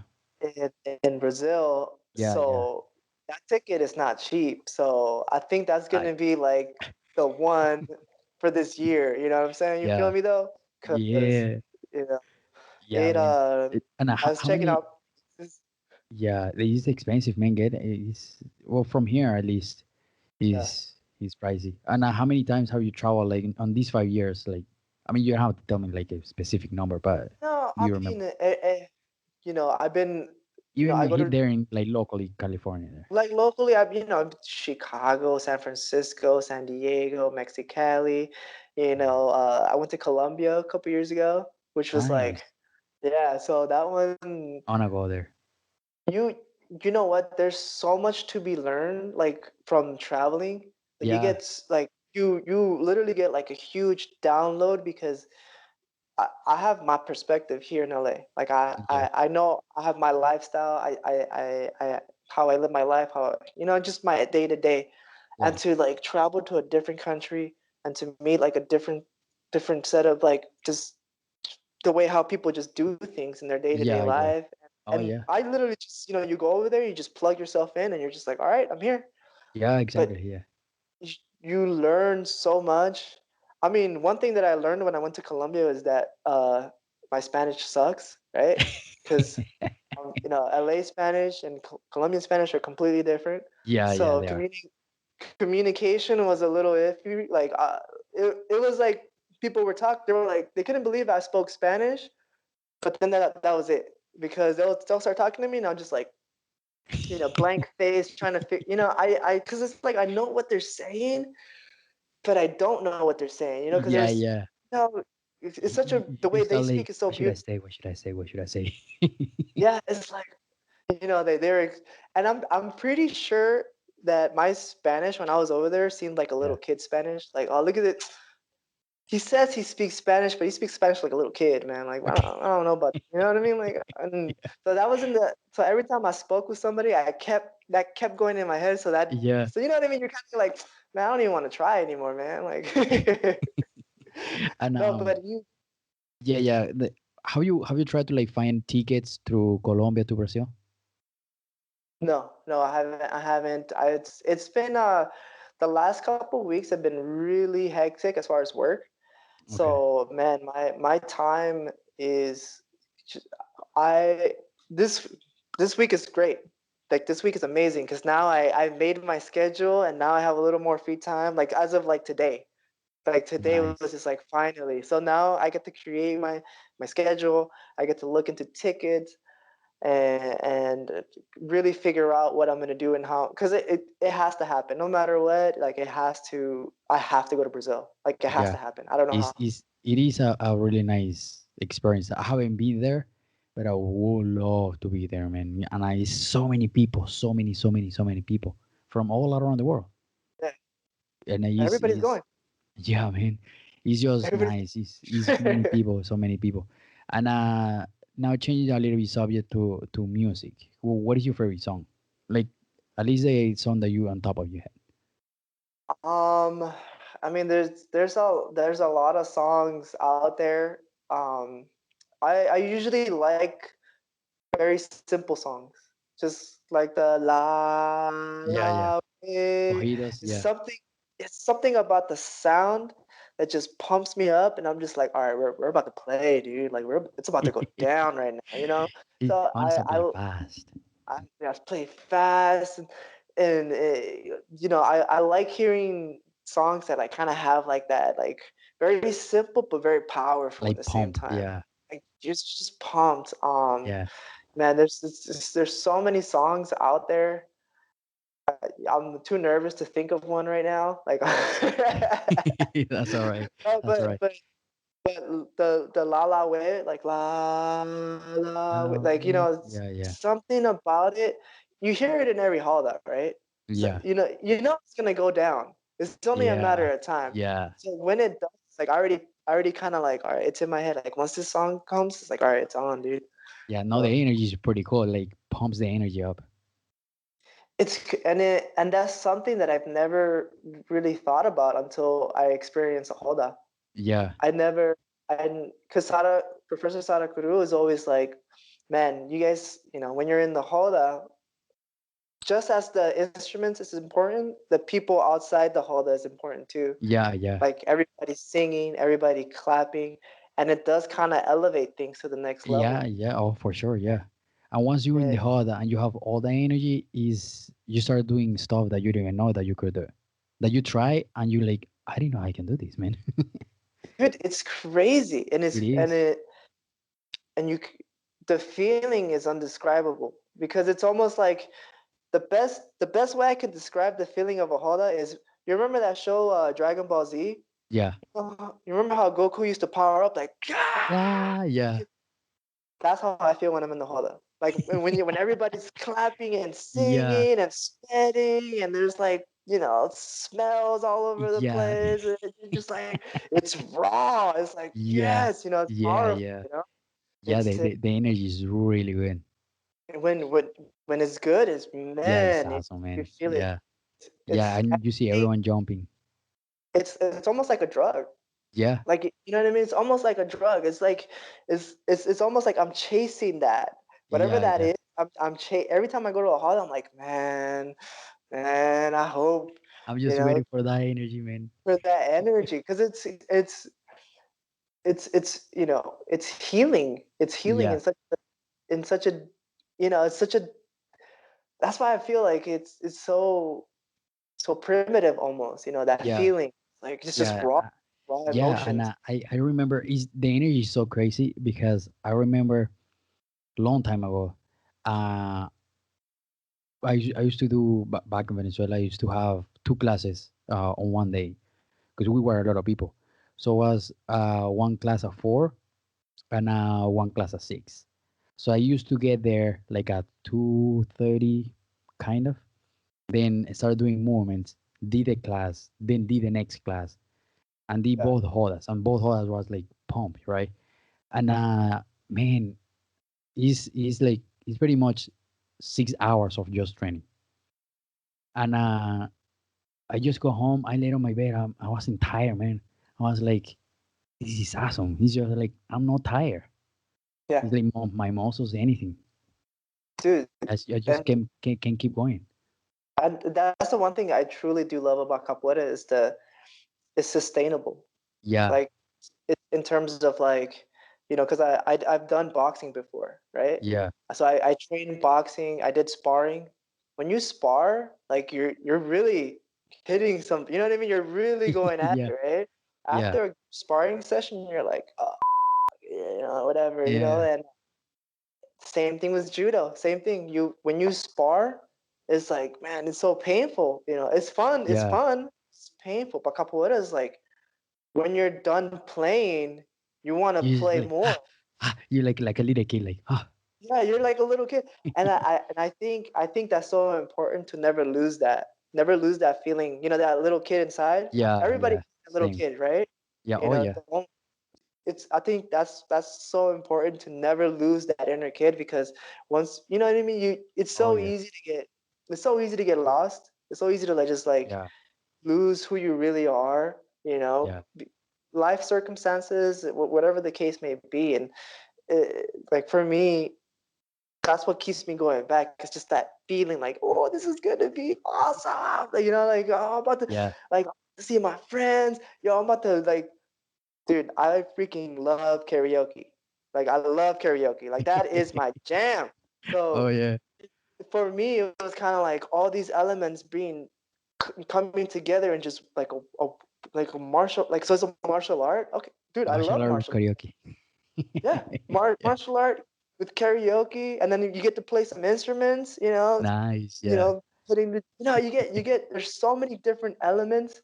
in Brazil.
yeah, yeah.
So that ticket is not cheap. So I think that's
I,
gonna be like the one for this year. You know what I'm saying? You feel
yeah,
me though? Because
yeah,
you know
yeah,
it.
man. And
I was
how
checking
many?
out.
Yeah, it's expensive, man. Get it's well from here at least
Yeah.
is pricey. And how many times have you traveled like on these 5 years? Like, I mean, you don't have to tell me like a specific number, but
No, I
you
mean,
remember.
I've been,
Even
I go
hit
to
there in like locally California there.
like locally. Chicago, San Francisco, San Diego, Mexicali. I went to Colombia a couple years ago, which was like,
Nice.
yeah. So that one,
I wanna go there.
you, you know what? There's so much to be learned, like from traveling. Like you
Yeah,
get like you literally get like a huge download because I have my perspective here in LA. Like
yeah,
I know I have my lifestyle. How I live my life. Just my day to day, and
yeah,
to like travel to a different country and to meet like a different set of like just the way how people just do things in their day to day
yeah, yeah.
life.
Oh
And
yeah,
I literally just you go over there, you just plug yourself in, and you're just like, all right, I'm here.
yeah,
But
exactly. Yeah,
you learn so much. I mean, one thing that I learned when I went to Colombia is that my Spanish sucks, right? Because LA Spanish and Colombian Spanish are completely different.
yeah, yeah.
So
They are.
communication was a little iffy. Like it was like people were talking. They were like they couldn't believe I spoke Spanish, but then that was it because they'll start talking to me, and I'm just like blank face trying to fit. Because it's like I know what they're saying, but I don't know what they're saying, because
Yeah,
there's
yeah,
no. it's such a the
You
way they
start like,
speak is so
what should I
beautiful.
say? What should I say? What should I say?
Yeah, it's like and I'm pretty sure that my Spanish when I was over there seemed like a
Yeah.
little kid Spanish. Like, oh, look at it. He says he speaks Spanish, but he speaks Spanish like a little kid, man. Like, I don't know about, you know what I mean? Like, and so that was in the, so every time I spoke with somebody, that kept going in my head.
Yeah.
So you know what I mean? You're kind of like, man, I don't even want to try anymore, man. Like,
And
no, but you,
yeah, yeah. Have you tried to like find tickets through Colombia to Brazil?
no, no, I haven't. It's been, the last couple weeks have been really hectic as far as work.
Okay.
So man, my time is ju- I this this week is great. Like this week is amazing because now I made my schedule and now I have a little more free time. Like as of like today, like today was
Nice.
just like finally. So now I get to create my schedule. I get to look into tickets and really figure out what I'm gonna do and how because it has to happen no matter what. Like it has to. I have to go to Brazil. Like it has to
Yeah.
happen. I don't know how.
It is a really nice experience. I haven't been there, but I would love to be there, man. And I so many people, so many people from all around the world.
Yeah,
And
everybody's
is
going.
yeah, man. It's just
Everybody.
nice. It's many people, so many people. And now changing a little bit subject to music. What is your favorite song? Like at least a song that you on top of your head.
um, I mean, there's a lot of songs out there. Um, I usually like very simple songs, just like the la
Yeah, yeah.
la.
Corridos,
It's
yeah.
something. It's something about the sound that just pumps me up, and I'm just like, all right, we're about to play, dude. Like it's about to go down right now, you know. So
I want something fast.
I play fast and I like hearing songs that like kind of have like that like very simple but very powerful at
Like
the same
pump,
time.
yeah.
Like just pumped.
Yeah.
Man, there's so many songs out there. I'm too nervous to think of one right now. Like,
That's all right.
no,
That's all right.
but the La La Way, like La La Way, like
Yeah, yeah.
something about it. You hear it in every hall, that right? So
Yeah.
you know it's gonna go down. It's only a
Yeah.
matter of time.
Yeah.
So when it does, like I already kind of like, all right, it's in my head. Like once this song comes, it's like, all right, it's on, dude.
Yeah. No,
So
the energy is pretty cool. Like pumps the energy up.
and that's something that I've never really thought about until I experienced a Hoda.
Yeah.
I never, because Professor Sada Kuru is always like, man, you guys, when you're in the Hoda, just as the instruments is important, the people outside the Hoda is important too.
Yeah, yeah.
Like everybody singing, everybody clapping, and it does kind of elevate things to the next
Yeah,
level.
yeah. Oh, for sure. Yeah. And once you're in the
Yeah.
hall and you have all the energy, is you start doing stuff that you didn't even know that you could do. That you try and you like, I didn't know I can do this, man.
Dude, it's crazy, and
It is.
and the feeling is undescribable because it's almost like the best way I could describe the feeling of a Hoda is you remember that show Dragon Ball Z?
Yeah.
You remember how Goku used to power up like
Ah, yeah.
that's how I feel when I'm in the Hoda. Like when everybody's clapping and
Yeah.
singing and sweating and there's like smells all over the
Yeah.
place and you're just like it's raw. It's like
Yeah.
yes, it's
Yeah,
powerful.
yeah. Yeah,
It's
the energy is really good.
when it's good, it's
Yeah, it's
man,
awesome,
you
man.
feel it.
Yeah. Yeah,
It's
and you see
actually
everyone jumping.
it's almost like a drug.
Yeah.
Like you know what I mean? It's almost like a drug. It's like it's almost like I'm chasing that. Whatever
Yeah,
that
yeah.
is, every time I go to a hall, I'm like, man, I hope,
I'm
you
just
know,
waiting for that energy, man.
for that energy. Because it's healing. It's healing
Yeah.
in such a it's such a that's why I feel like it's so primitive almost, that
Yeah.
feeling. Like it's just
Yeah.
raw
Yeah, and
emotions.
I remember is the energy is so crazy because I remember long time ago. Uh, I used to do back in Venezuela. I used to have two classes on one day because we were a lot of people. So it was one class of four and one class of six. So I used to get there like at 2:30, kind of. Then I started doing movements, did a class, then did the next class, and did
Yeah.
both hodas. And both hodas was like pump, right? And man, it's like it's pretty much 6 hours of just training. And I just go home, I lay on my bed, I wasn't tired, man. I was like, this is awesome. He's just like, I'm not tired.
Yeah.
It's like my muscles, anything.
Dude,
I
and
just can keep going.
that's the one thing I truly do love about capoeira is the it's sustainable.
Yeah,
Like in terms of like, because I've done boxing before, right?
yeah,
So I trained boxing, I did sparring. When you spar, like you're really hitting something, you know what I mean? You're really going at
yeah,
it, right?
yeah,
After a sparring session, you're like, oh, whatever,
yeah,
and same thing with judo. Same thing. When you spar, it's like, man, it's so painful. It's fun. It's
yeah.
fun. It's painful. But capoeira is like when you're done playing, you want to
You just
play
like
more.
you're like a little kid, like
Yeah, you're like a little kid, and I think that's so important to never lose that. Never lose that feeling. That little kid inside.
yeah,
Everybody,
yeah,
a little
same.
kid, right?
Yeah,
You
oh
know,
yeah,
don't I think that's so important to never lose that inner kid because once you know what I mean,
oh yeah,
it's so easy to get lost. It's so easy to like just like
yeah,
lose who you really are.
yeah,
Life circumstances, whatever the case may be, and like for me, that's what keeps me going back. It's just that feeling like, oh, this is gonna be awesome. Like, like oh, I'm about to
yeah.
like see my friends. Yo, I'm about to like dude, I freaking love karaoke. Like I love karaoke. Like that is my jam.
Oh
So
yeah,
for me, it was kind of like all these elements being coming together and just like a martial like so it's a martial art. Okay, dude, I
martial
love
art with
martial.
karaoke.
Yeah,
Yeah,
martial art with karaoke, and then you get to play some instruments.
nice.
You
Yeah,
know, hitting the you get. There's so many different elements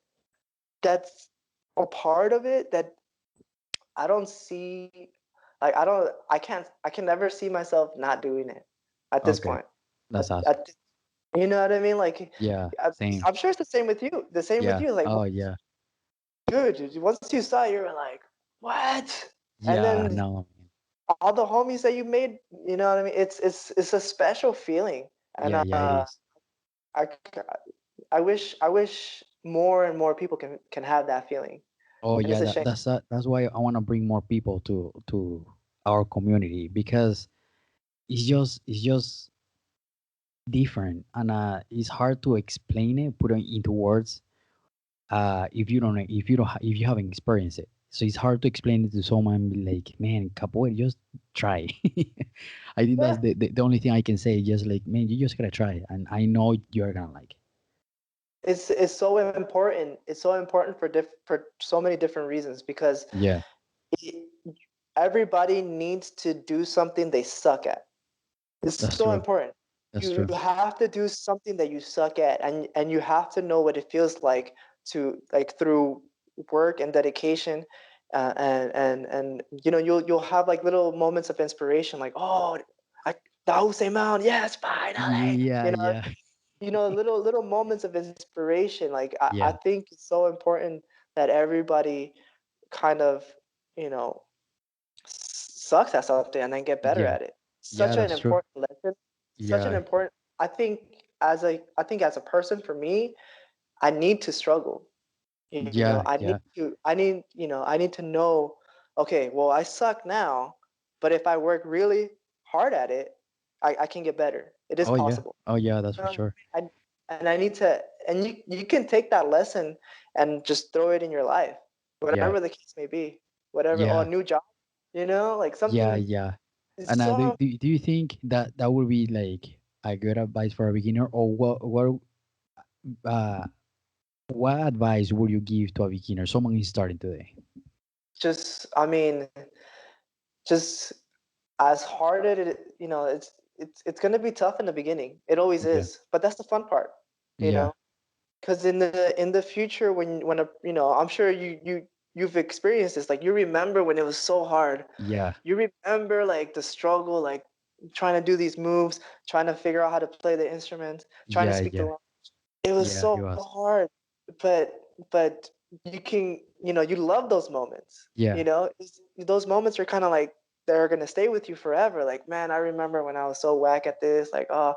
that's a part of it that I don't see like I can never see myself not doing it at this
okay,
point.
that's awesome.
At, you know what I mean? Like
Yeah,
I,
same.
I'm sure it's the same with you. The same with
Yeah,
you. Like,
oh yeah,
dude, once you saw it, you were like, what? And
yeah.
then
No, man.
all the homies that you made, you know what I mean? It's a special feeling, and
Yeah, yeah, it is.
I I wish more and more people can have that feeling,
Oh
and it's
yeah,
a shame.
that's why I want to bring more people to our community because it's just different and it's hard to explain it, put it into words. If you haven't experienced it, so it's hard to explain it to someone and be like, man, capoeira, just try. I think that's
Yeah,
the only thing I can say. Just like, man, you just gotta try, and I know you're gonna like it.
it's so important. It's so important for so many different reasons because
Yeah,
it, everybody needs to do something they suck at. It's
that's
so
true.
important.
That's
You
true.
have to do something that you suck at, and you have to know what it feels like to like through work and dedication, and you'll have like little moments of inspiration, like oh, I the Hussein Mound, yes, finally,
Yeah, yeah,
little moments of inspiration. Like I
yeah,
think it's so important that everybody kind of you know sucks at something and then get better
yeah,
at it. Such
yeah.
an
That's true.
important lesson. Such an
Yeah,
important. I think as a person, for me, I need to struggle.
yeah,
I need
yeah,
to. I need to know. Okay, well, I suck now, but if I work really hard at it, I can get better. It is
oh yeah,
possible.
oh yeah. That's for
Uh,
sure.
and I need to. And you can take that lesson and just throw it in your life,
Yeah,
whatever the case may be. Whatever. Oh,
yeah,
new job. like
yeah,
something
yeah.
is
And
so
do you think that that would be like a good advice for a beginner, or uh what advice would you give to a beginner, someone who's starting today?
just. I mean, just as hard as it's gonna be tough in the beginning. It always
Yeah,
is, but that's the fun part, you
yeah,
know. Because in the future, when I'm sure you. you've experienced this. Like you remember when it was so hard.
Yeah.
You remember like the struggle, like trying to do these moves, trying to figure out how to play the instruments, trying to
Yeah.
speak the
Yeah.
language. It was
Yeah. It
so
was.
hard, but you can, you love those moments.
Yeah.
Those moments are kind of like they're gonna stay with you forever. Like, man, I remember when I was so whack at this. Like, oh,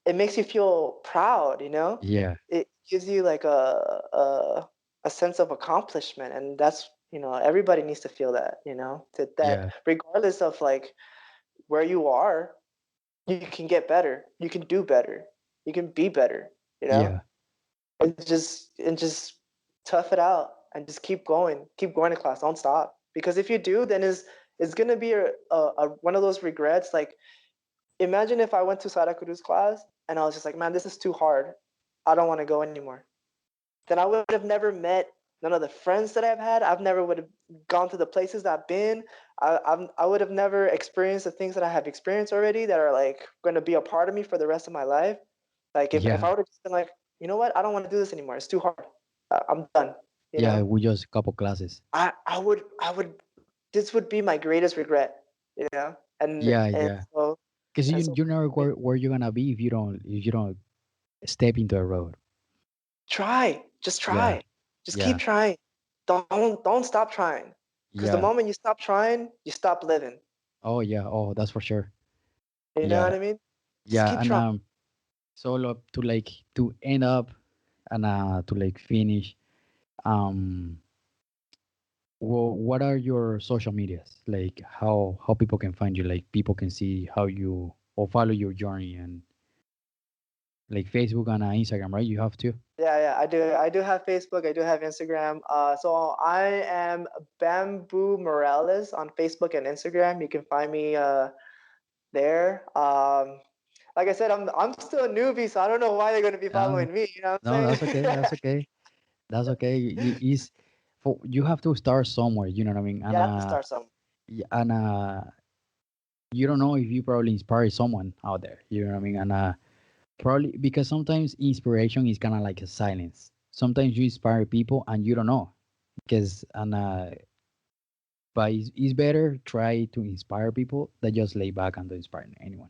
it makes you feel proud.
Yeah.
It gives you like a sense of accomplishment, and that's everybody needs to feel that. That
Yeah.
regardless of like where you are, you can get better, you can do better, you can be better. You know,
Yeah.
and just tough it out and just keep going to class, don't stop, because if you do, then it's gonna be one of those regrets. Like, imagine if I went to Sara Cruz class and I was just like, man, this is too hard, I don't want to go anymore. Then I would have never met none of the friends that I've had. I've never would have gone to the places that I've been. I would have never experienced the things that I have experienced already that are like going to be a part of me for the rest of my life. Like if
Yeah.
I would have just been like, you know what, I don't want to do this anymore. It's too hard. I'm done. You
Yeah.
know,
We just couple classes.
I would. This would be my greatest regret. You know, and
Yeah.
and
Yeah.
so
Because
and so
you know where you're gonna be if you don't step into a road.
just
Yeah.
try, just keep
Yeah.
trying. Don't stop trying, because the
Yeah.
moment you stop trying, you stop living.
Oh yeah. Oh, that's for sure.
You know what
Yeah.
I mean? Just
Yeah.
keep
And
trying.
so to like to end up and to like finish. Um. Well, what are your social medias? Like how people can find you? Like people can see how you or follow your journey and like Facebook and Instagram, right? You have to.
Yeah, I do have Facebook, I do have Instagram. So I am Bamboo Morales on Facebook and Instagram. You can find me there. Like I said, I'm still a newbie, so I don't know why they're going to be
No,
following me. You know what
no,
I'm
that's
saying?
okay. That's okay. That's okay. Is for you have to start somewhere. You know what I mean?
Yeah, I have to start somewhere.
And you don't know if you probably inspire someone out there. You know what I mean? And probably because sometimes inspiration is kind of like a silence. Sometimes you inspire people and you don't know because but it's better try to inspire people than just lay back and don't inspire anyone.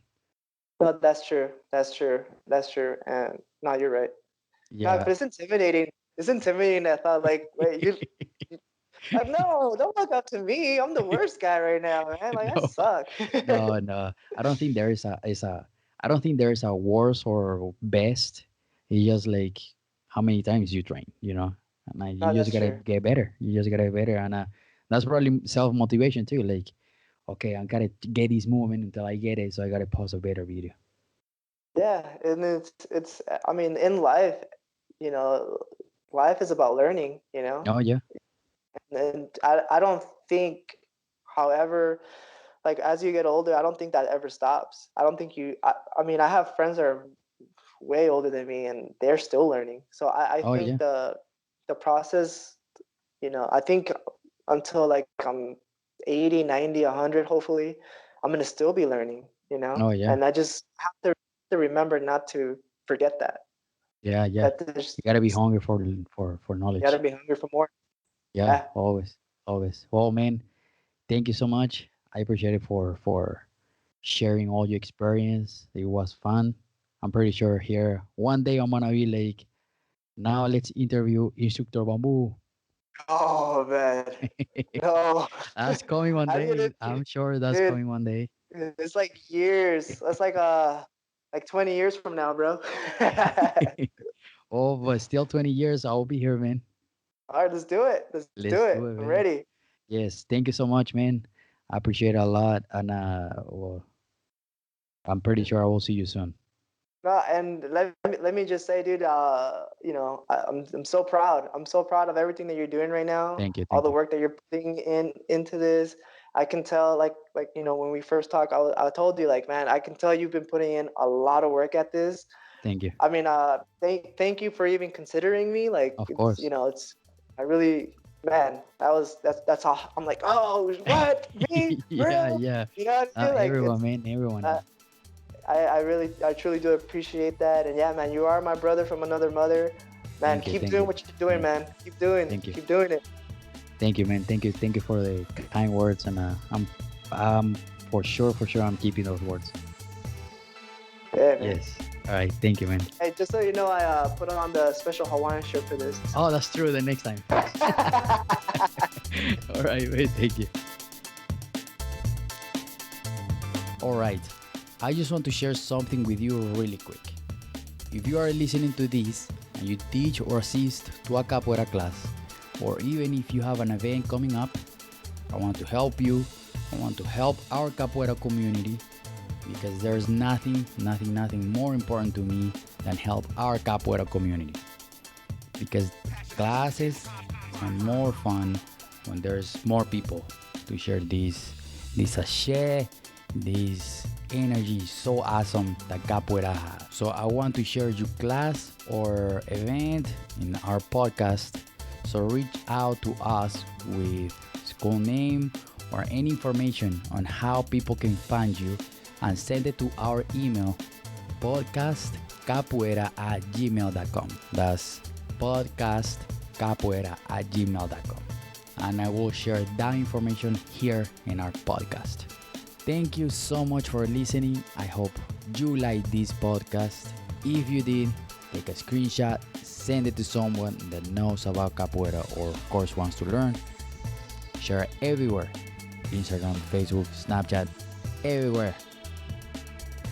No, that's true. That's true. That's true. And no, you're right. No, but
Yeah.
it's intimidating. It's intimidating. I thought, like, wait, like, no, don't look up to me. I'm the worst guy right now, man. Like, I
No,
suck.
no. I don't think there is a I don't think there is a worst or best. It's just like how many times you train, you know, and you
No,
just
that's
gotta
true.
get better. You just gotta get better, and that's probably self motivation too. Like, okay, I gotta get this movement until I get it, so I gotta post a better video.
Yeah, and it's. I mean, in life, you know, life is about learning.
Oh yeah,
And I don't think, however, like as you get older, I don't think that ever stops. I don't think you. I mean, I have friends that are way older than me, and they're still learning. So I
oh yeah,
think the process, I think until like I'm 80, 90, 100, hopefully, I'm gonna still be learning.
oh yeah,
And I just have to remember not to forget that.
yeah.
That there's
You gotta be hungry for
You gotta
knowledge.
be hungry for more.
Yeah,
Yeah.
always, always. Well, man, thank you so much. I appreciate it for sharing all your experience. It was fun. I'm pretty sure here one day I'm gonna be like, now let's interview Instructor Bambu.
Oh man. No.
That's coming one
I
day.
didn't,
I'm sure that's
dude.
coming one day.
It's like years. That's like 20 years from now, bro.
Oh, but still 20 years, I'll be here, man.
All right, let's do it. Let's do
Let's
it.
do it,
I'm
man.
ready.
Yes, thank you so much, man. I appreciate it a lot, and well, I'm pretty sure I will see you soon.
No, and let me just say, dude. I'm so proud. I'm so proud of everything that you're doing right now.
Thank you,
All
thank
the
you,
work that you're putting into this. I can tell, like when we first talked, I told you, like, man, I can tell you've been putting in a lot of work at this.
thank you.
I mean, thank you for even considering me. Like,
Of course.
I really, man, that's all. I'm like, oh, what, me,
Yeah,
real?
yeah.
You know what I mean? Like,
Everyone, man, everyone.
uh, I truly do appreciate that. And yeah, man, you are my brother from another mother. Man, keep
Thank
doing
you,
what you're doing,
thank you,
man.
thank you.
Keep doing it.
Thank you, man. Thank you for the kind words, and I'm for sure, I'm keeping those words.
Yeah, man.
Yes. All right. Thank you, man.
Hey, just so you know, I put on the special Hawaiian shirt for this.
Oh, that's true. The next time. All right, man. Thank you. All right. I just want to share something with you really quick. If you are listening to this and you teach or assist to a capoeira class, or even if you have an event coming up, I want to help you. I want to help our capoeira community because there's nothing more important to me than help our capoeira community. Because classes are more fun when there's more people to share this sachet, this energy so awesome that capoeira has. So I want to share your class or event in our podcast. So reach out to us with school name or any information on how people can find you and send it to our email podcastcapoeira@gmail.com. That's podcastcapoeira@gmail.com. And I will share that information here in our podcast. Thank you so much for listening. I hope you like this podcast. If you did, take a screenshot, send it to someone that knows about capoeira or of course wants to learn. Share it everywhere. Instagram, Facebook, Snapchat, everywhere.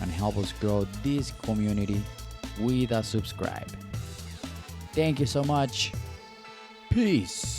And help us grow this community with a subscribe. Thank you so much. Peace.